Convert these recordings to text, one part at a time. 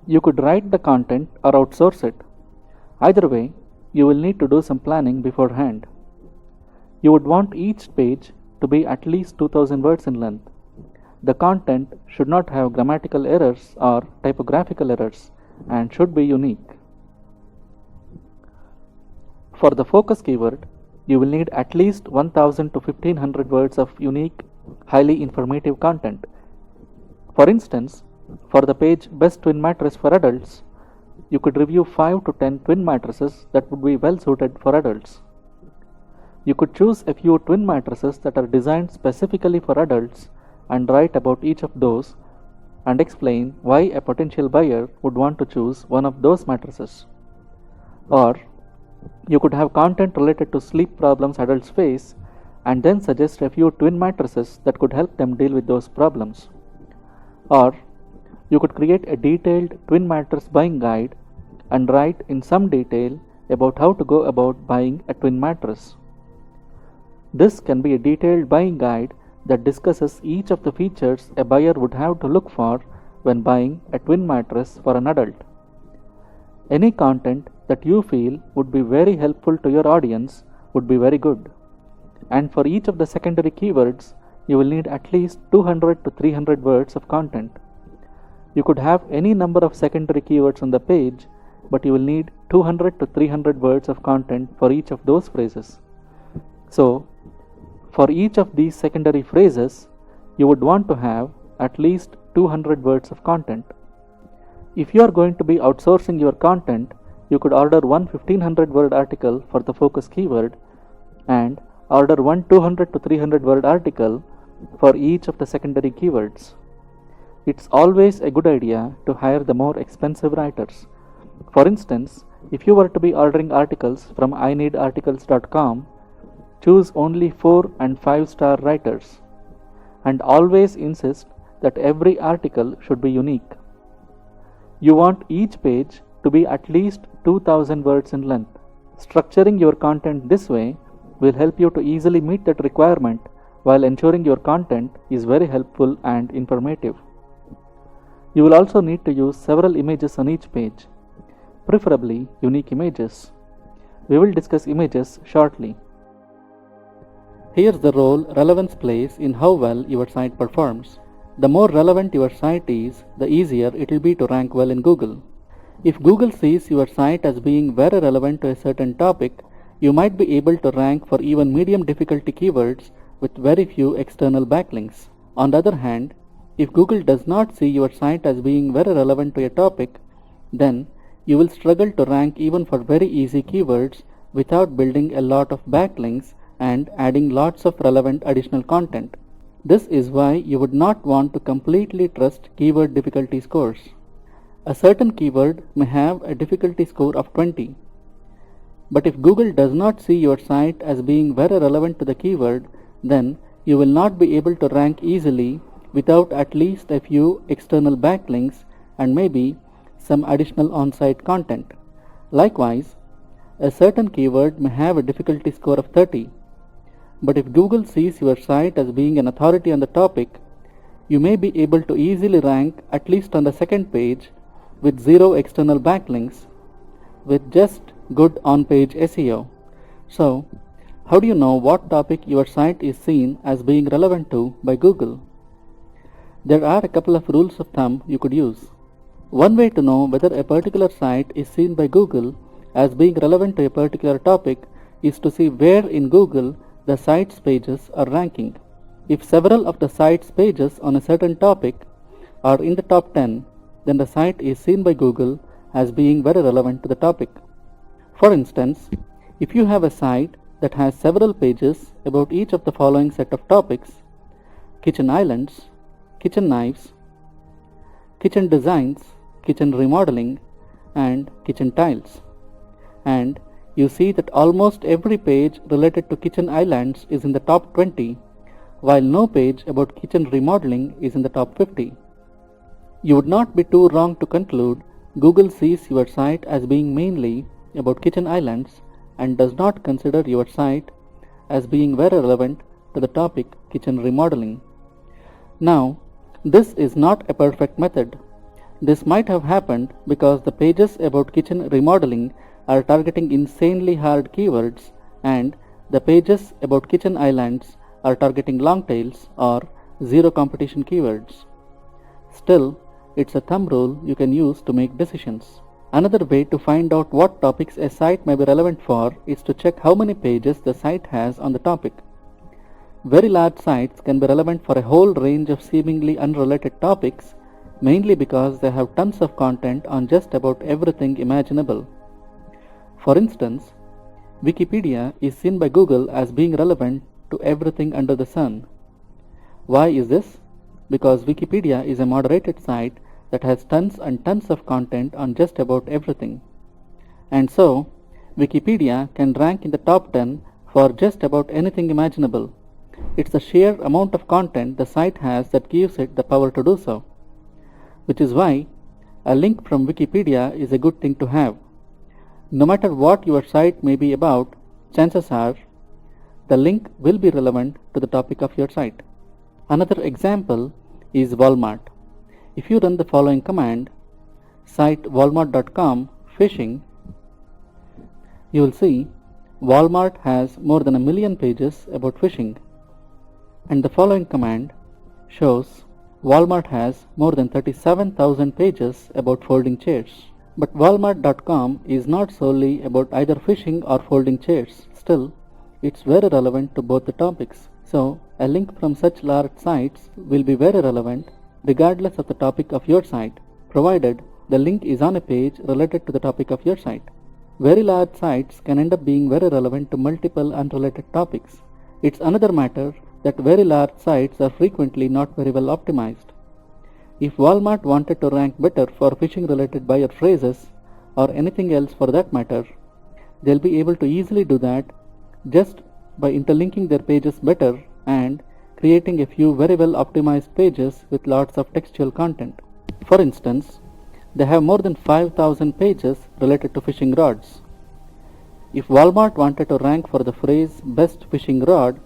You could write the content or outsource it. Either way, you will need to do some planning beforehand. You would want each page to be at least 2000 words in length. The content should not have grammatical errors or typographical errors and should be unique. For the focus keyword, you will need at least 1000 to 1500 words of unique, highly informative content. For instance, for the page Best Twin Mattress for Adults, you could review 5 to 10 twin mattresses that would be well suited for adults. You could choose a few twin mattresses that are designed specifically for adults and write about each of those and explain why a potential buyer would want to choose one of those mattresses. Or you could have content related to sleep problems adults face and then suggest a few twin mattresses that could help them deal with those problems. Or you could create a detailed twin mattress buying guide and write in some detail about how to go about buying a twin mattress. This can be a detailed buying guide that discusses each of the features a buyer would have to look for when buying a twin mattress for an adult. Any content that you feel would be very helpful to your audience would be very good. And for each of the secondary keywords, you will need at least 200 to 300 words of content. You could have any number of secondary keywords on the page, but you will need 200 to 300 words of content for each of those phrases. So, for each of these secondary phrases, you would want to have at least 200 words of content. If you are going to be outsourcing your content, you could order one 1500 word article for the focus keyword and order one 200 to 300 word article for each of the secondary keywords. It's always a good idea to hire the more expensive writers. For instance, if you were to be ordering articles from ineedarticles.com, choose only 4 and 5-star writers, and always insist that every article should be unique. You want each page to be at least 2000 words in length. Structuring your content this way will help you to easily meet that requirement while ensuring your content is very helpful and informative. You will also need to use several images on each page, preferably unique images. We will discuss images shortly. Here's the role relevance plays in how well your site performs. The more relevant your site is, the easier it will be to rank well in Google. If Google sees your site as being very relevant to a certain topic, you might be able to rank for even medium difficulty keywords with very few external backlinks. On the other hand, if Google does not see your site as being very relevant to a topic, then you will struggle to rank even for very easy keywords without building a lot of backlinks and adding lots of relevant additional content. This is why you would not want to completely trust keyword difficulty scores. A certain keyword may have a difficulty score of 20. But if Google does not see your site as being very relevant to the keyword, then you will not be able to rank easily without at least a few external backlinks and maybe some additional on-site content. Likewise, a certain keyword may have a difficulty score of 30. But if Google sees your site as being an authority on the topic, you may be able to easily rank at least on the second page with 0 external backlinks with just good on-page SEO. So, how do you know what topic your site is seen as being relevant to by Google? There are a couple of rules of thumb you could use. One way to know whether a particular site is seen by Google as being relevant to a particular topic is to see where in Google the site's pages are ranking. If several of the site's pages on a certain topic are in the top 10, then the site is seen by Google as being very relevant to the topic. For instance, if you have a site that has several pages about each of the following set of topics: kitchen islands, kitchen knives, kitchen designs, kitchen remodeling, and kitchen tiles, and you see that almost every page related to kitchen islands is in the top 20, while no page about kitchen remodeling is in the top 50. You would not be too wrong to conclude Google sees your site as being mainly about kitchen islands and does not consider your site as being very relevant to the topic kitchen remodeling. Now, this is not a perfect method. This might have happened because the pages about kitchen remodeling are targeting insanely hard keywords and the pages about kitchen islands are targeting long tails or zero competition keywords. Still, it's a thumb rule you can use to make decisions. Another way to find out what topics a site may be relevant for is to check how many pages the site has on the topic. Very large sites can be relevant for a whole range of seemingly unrelated topics, mainly because they have tons of content on just about everything imaginable. For instance, Wikipedia is seen by Google as being relevant to everything under the sun. Why is this? Because Wikipedia is a moderated site that has tons and tons of content on just about everything. And so, Wikipedia can rank in the top 10 for just about anything imaginable. It's the sheer amount of content the site has that gives it the power to do so. Which is why a link from Wikipedia is a good thing to have. No matter what your site may be about, chances are the link will be relevant to the topic of your site. Another example is Walmart. If you run the following command, cite walmart.com phishing, you will see Walmart has more than 1 million pages about phishing. And the following command shows Walmart has more than 37,000 pages about folding chairs. But Walmart.com is not solely about either phishing or folding chairs. Still, it's very relevant to both the topics. So, a link from such large sites will be very relevant regardless of the topic of your site, provided the link is on a page related to the topic of your site. Very large sites can end up being very relevant to multiple unrelated topics. It's another matter that very large sites are frequently not very well optimized. If Walmart wanted to rank better for phishing related buyer phrases or anything else for that matter, they'll be able to easily do that just by interlinking their pages better and creating a few very well optimized pages with lots of textual content. For instance, they have more than 5,000 pages related to fishing rods. If Walmart wanted to rank for the phrase best fishing rod,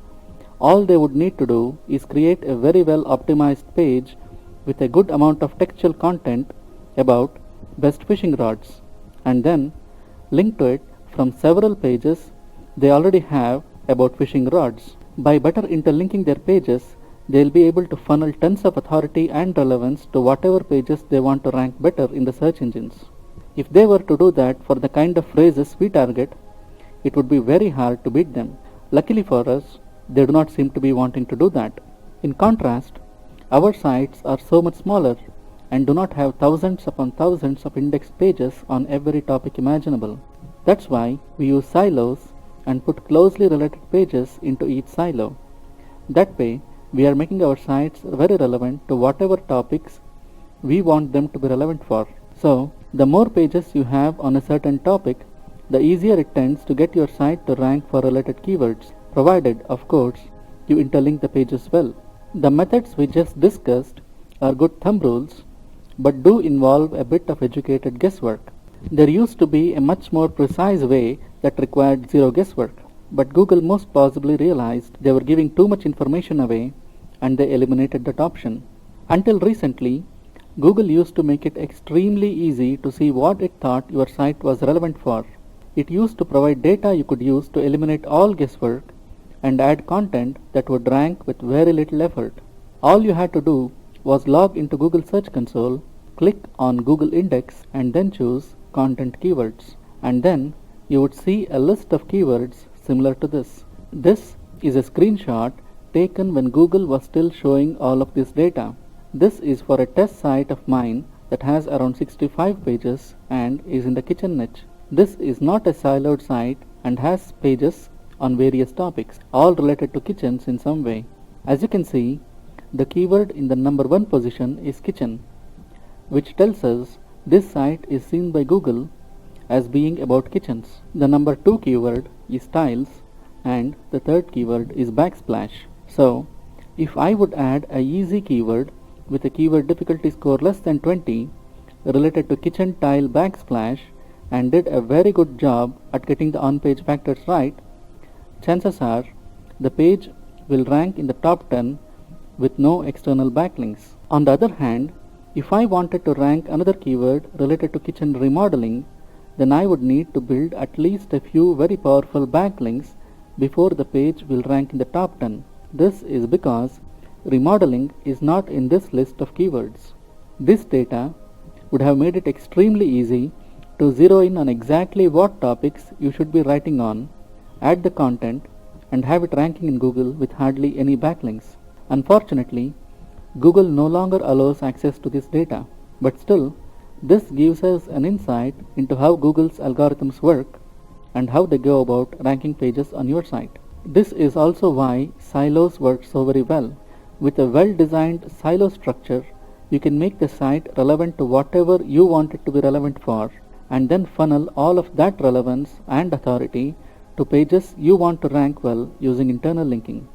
all they would need to do is create a very well optimized page with a good amount of textual content about best fishing rods and then link to it from several pages they already have about fishing rods. By better interlinking their pages, they will be able to funnel tons of authority and relevance to whatever pages they want to rank better in the search engines. If they were to do that for the kind of phrases we target, it would be very hard to beat them. Luckily for us, they do not seem to be wanting to do that. In contrast, our sites are so much smaller and do not have thousands upon thousands of index pages on every topic imaginable. That's why we use silos and put closely related pages into each silo. That way, we are making our sites very relevant to whatever topics we want them to be relevant for. So, the more pages you have on a certain topic, the easier it tends to get your site to rank for related keywords, provided, of course, you interlink the pages well. The methods we just discussed are good thumb rules, but do involve a bit of educated guesswork. There used to be a much more precise way that required zero guesswork, but Google most possibly realized they were giving too much information away and they eliminated that option. Until recently, Google used to make it extremely easy to see what it thought your site was relevant for. It used to provide data you could use to eliminate all guesswork and add content that would rank with very little effort. All you had to do was log into Google Search Console, click on Google Index and then choose Content Keywords. And then you would see a list of keywords similar to this. This is a screenshot taken when Google was still showing all of this data. This is for a test site of mine that has around 65 pages and is in the kitchen niche. This is not a siloed site and has pages on various topics, all related to kitchens in some way. As you can see, the keyword in the number 1 position is kitchen, which tells us this site is seen by Google as being about kitchens. The number 2 keyword is tiles and the third keyword is backsplash. So, if I would add a easy keyword with a keyword difficulty score less than 20 related to kitchen tile backsplash and did a very good job at getting the on-page factors right, chances are the page will rank in the top 10 with no external backlinks. On the other hand, If I wanted to rank another keyword related to kitchen remodeling, then I would need to build at least a few very powerful backlinks before the page will rank in the top 10. This is because remodeling is not in this list of keywords. This data would have made it extremely easy to zero in on exactly what topics you should be writing on, add the content, and have it ranking in Google with hardly any backlinks. Unfortunately, Google no longer allows access to this data, but still, this gives us an insight into how Google's algorithms work and how they go about ranking pages on your site. This is also why silos work so very well. With a well-designed silo structure, you can make the site relevant to whatever you want it to be relevant for, and then funnel all of that relevance and authority to pages you want to rank well using internal linking.